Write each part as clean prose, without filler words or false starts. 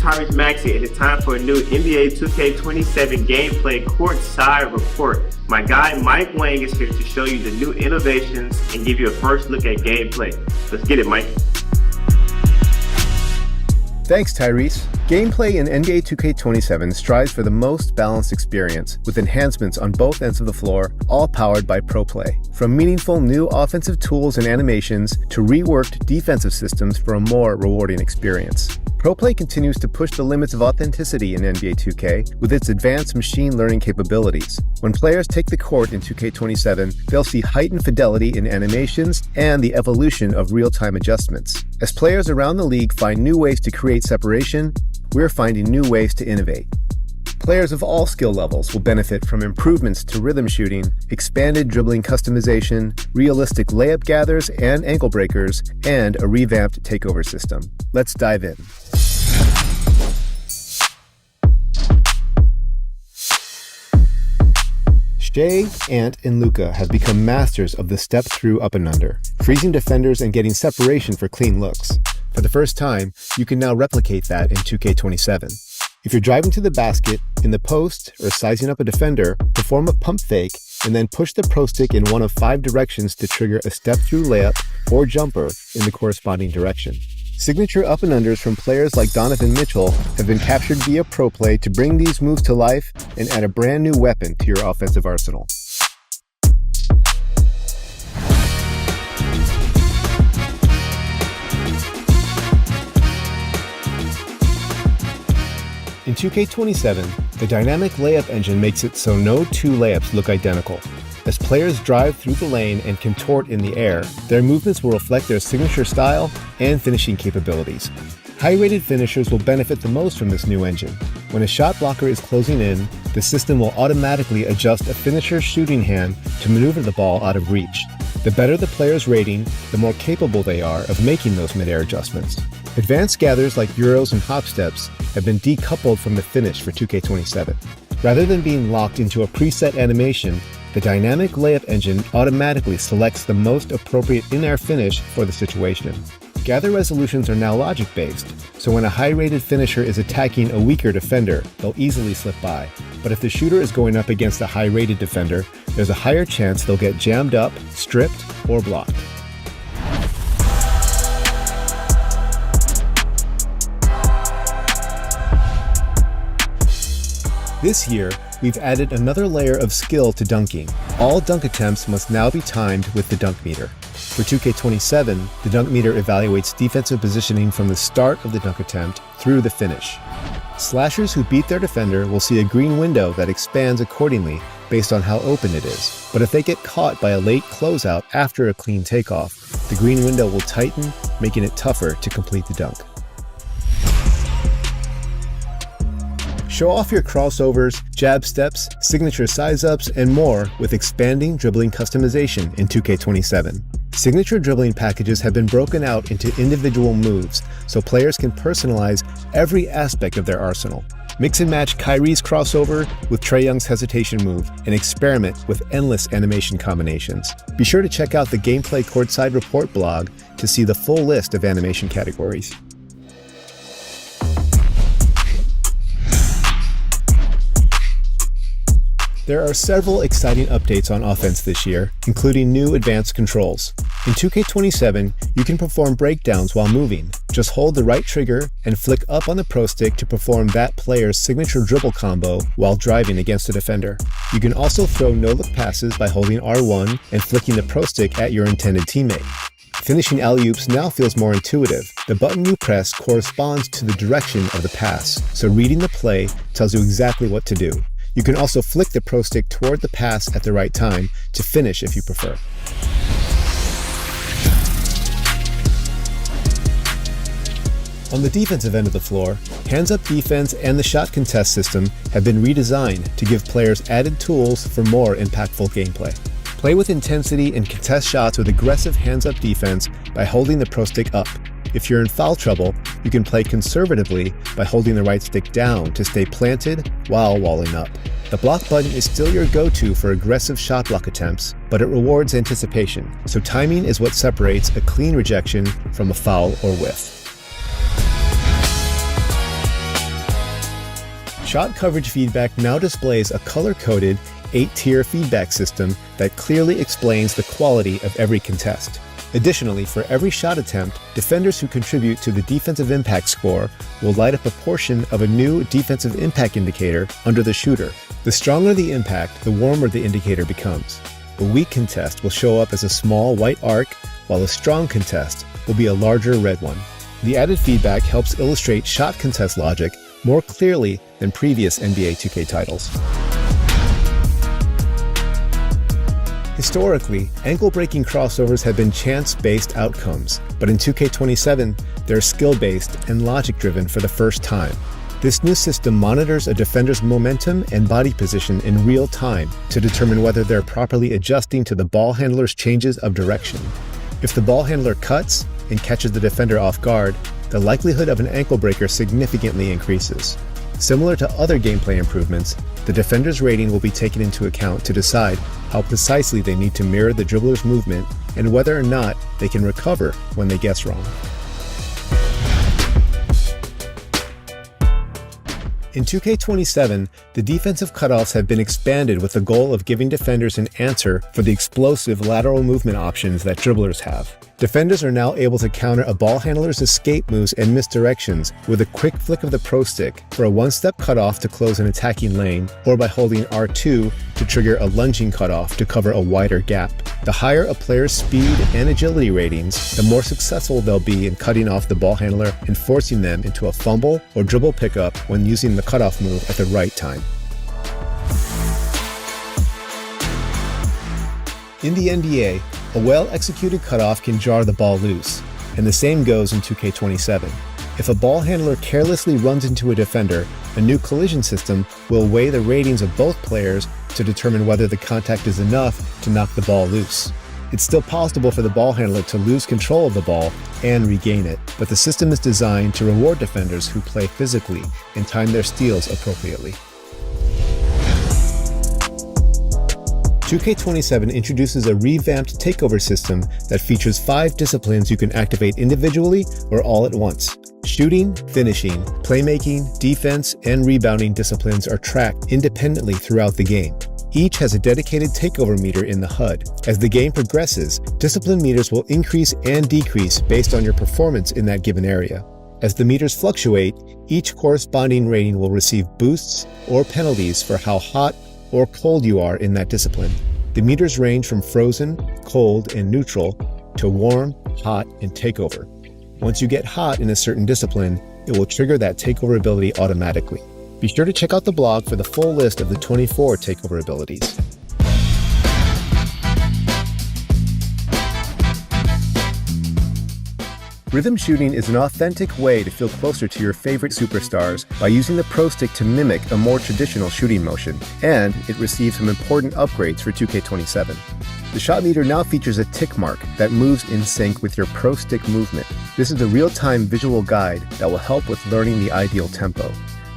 Tyrese Maxey, and it's time for a new NBA 2K27 gameplay courtside report. My guy Mike Wang is here to show you the new innovations and give you a first look at gameplay. Let's get it, Mike. Thanks, Tyrese. Gameplay in NBA 2K27 strives for the most balanced experience, with enhancements on both ends of the floor, all powered by ProPlay. From meaningful new offensive tools and animations to reworked defensive systems for a more rewarding experience. ProPlay continues to push the limits of authenticity in NBA 2K with its advanced machine learning capabilities. When players take the court in 2K27, they'll see heightened fidelity in animations and the evolution of real-time adjustments. As players around the league find new ways to create separation, we're finding new ways to innovate. Players of all skill levels will benefit from improvements to rhythm shooting, expanded dribbling customization, realistic layup gathers and ankle breakers, and a revamped takeover system. Let's dive in. Shea, Ant, and Luka have become masters of the step-through up and under, freezing defenders and getting separation for clean looks. For the first time, you can now replicate that in 2K27. If you're driving to the basket, in the post, or sizing up a defender, perform a pump fake and then push the pro stick in one of 5 directions to trigger a step-through layup or jumper in the corresponding direction. Signature up and unders from players like Donovan Mitchell have been captured via ProPlay to bring these moves to life and add a brand new weapon to your offensive arsenal. In 2K27, the dynamic layup engine makes it so no two layups look identical. As players drive through the lane and contort in the air, their movements will reflect their signature style and finishing capabilities. High-rated finishers will benefit the most from this new engine. When a shot blocker is closing in, the system will automatically adjust a finisher's shooting hand to maneuver the ball out of reach. The better the player's rating, the more capable they are of making those mid-air adjustments. Advanced gathers like Euros and hop steps have been decoupled from the finish for 2K27. Rather than being locked into a preset animation, the dynamic layup engine automatically selects the most appropriate in-air finish for the situation. Gather resolutions are now logic-based, so when a high-rated finisher is attacking a weaker defender, they'll easily slip by. But if the shooter is going up against a high-rated defender, there's a higher chance they'll get jammed up, stripped, or blocked. This year, we've added another layer of skill to dunking. All dunk attempts must now be timed with the dunk meter. For 2K27, the dunk meter evaluates defensive positioning from the start of the dunk attempt through the finish. Slashers who beat their defender will see a green window that expands accordingly based on how open it is. But if they get caught by a late closeout after a clean takeoff, the green window will tighten, making it tougher to complete the dunk. Show off your crossovers, jab steps, signature size-ups, and more with expanding dribbling customization in 2K27. Signature dribbling packages have been broken out into individual moves, so players can personalize every aspect of their arsenal. Mix and match Kyrie's crossover with Trae Young's hesitation move and experiment with endless animation combinations. Be sure to check out the Gameplay Courtside Report blog to see the full list of animation categories. There are several exciting updates on offense this year, including new advanced controls. In 2K27, you can perform breakdowns while moving. Just hold the right trigger and flick up on the pro stick to perform that player's signature dribble combo while driving against a defender. You can also throw no-look passes by holding R1 and flicking the pro stick at your intended teammate. Finishing alley-oops now feels more intuitive. The button you press corresponds to the direction of the pass, so reading the play tells you exactly what to do. You can also flick the pro stick toward the pass at the right time to finish if you prefer. On the defensive end of the floor, hands-up defense and the shot contest system have been redesigned to give players added tools for more impactful gameplay. Play with intensity and contest shots with aggressive hands-up defense by holding the pro stick up. If you're in foul trouble, you can play conservatively by holding the right stick down to stay planted while walling up. The block button is still your go-to for aggressive shot block attempts, but it rewards anticipation, so timing is what separates a clean rejection from a foul or whiff. Shot coverage feedback now displays a color-coded 8-tier feedback system that clearly explains the quality of every contest. Additionally, for every shot attempt, defenders who contribute to the defensive impact score will light up a portion of a new defensive impact indicator under the shooter. The stronger the impact, the warmer the indicator becomes. A weak contest will show up as a small white arc, while a strong contest will be a larger red one. The added feedback helps illustrate shot contest logic more clearly than previous NBA 2K titles. Historically, ankle-breaking crossovers have been chance-based outcomes, but in 2K27, they're skill-based and logic-driven for the first time. This new system monitors a defender's momentum and body position in real time to determine whether they're properly adjusting to the ball handler's changes of direction. If the ball handler cuts and catches the defender off guard, the likelihood of an ankle breaker significantly increases. Similar to other gameplay improvements, the defender's rating will be taken into account to decide how precisely they need to mirror the dribbler's movement and whether or not they can recover when they guess wrong. In 2K27, the defensive cutoffs have been expanded with the goal of giving defenders an answer for the explosive lateral movement options that dribblers have. Defenders are now able to counter a ball handler's escape moves and misdirections with a quick flick of the Pro Stick for a one-step cutoff to close an attacking lane, or by holding R2 to trigger a lunging cutoff to cover a wider gap. The higher a player's speed and agility ratings, the more successful they'll be in cutting off the ball handler and forcing them into a fumble or dribble pickup when using the cutoff move at the right time. In the NBA, a well-executed cutoff can jar the ball loose, and the same goes in 2K27. If a ball handler carelessly runs into a defender, a new collision system will weigh the ratings of both players to determine whether the contact is enough to knock the ball loose. It's still possible for the ball handler to lose control of the ball and regain it, but the system is designed to reward defenders who play physically and time their steals appropriately. 2K27 introduces a revamped takeover system that features 5 disciplines you can activate individually or all at once. Shooting, finishing, playmaking, defense, and rebounding disciplines are tracked independently throughout the game. Each has a dedicated takeover meter in the HUD. As the game progresses, discipline meters will increase and decrease based on your performance in that given area. As the meters fluctuate, each corresponding rating will receive boosts or penalties for how hot or cold you are in that discipline. The meters range from frozen, cold, and neutral to warm, hot, and takeover. Once you get hot in a certain discipline, it will trigger that takeover ability automatically. Be sure to check out the blog for the full list of the 24 takeover abilities. Rhythm shooting is an authentic way to feel closer to your favorite superstars by using the Pro Stick to mimic a more traditional shooting motion, and it receives some important upgrades for 2K27. The shot meter now features a tick mark that moves in sync with your Pro Stick movement. This is a real-time visual guide that will help with learning the ideal tempo.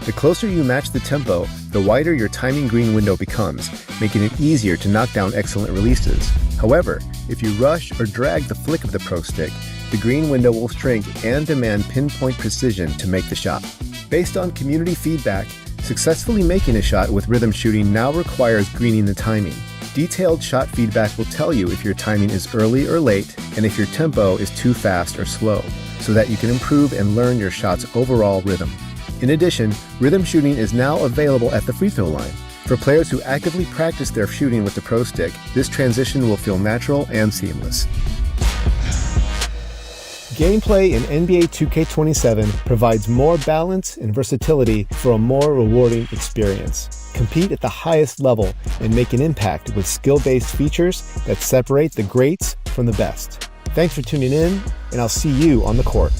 The closer you match the tempo, the wider your timing green window becomes, making it easier to knock down excellent releases. However, if you rush or drag the flick of the Pro Stick, the green window will shrink and demand pinpoint precision to make the shot. Based on community feedback, successfully making a shot with rhythm shooting now requires greening the timing. Detailed shot feedback will tell you if your timing is early or late and if your tempo is too fast or slow, so that you can improve and learn your shot's overall rhythm. In addition, rhythm shooting is now available at the free throw line. For players who actively practice their shooting with the Pro Stick, this transition will feel natural and seamless. Gameplay in NBA 2K27 provides more balance and versatility for a more rewarding experience. Compete at the highest level and make an impact with skill-based features that separate the greats from the best. Thanks for tuning in, and I'll see you on the court.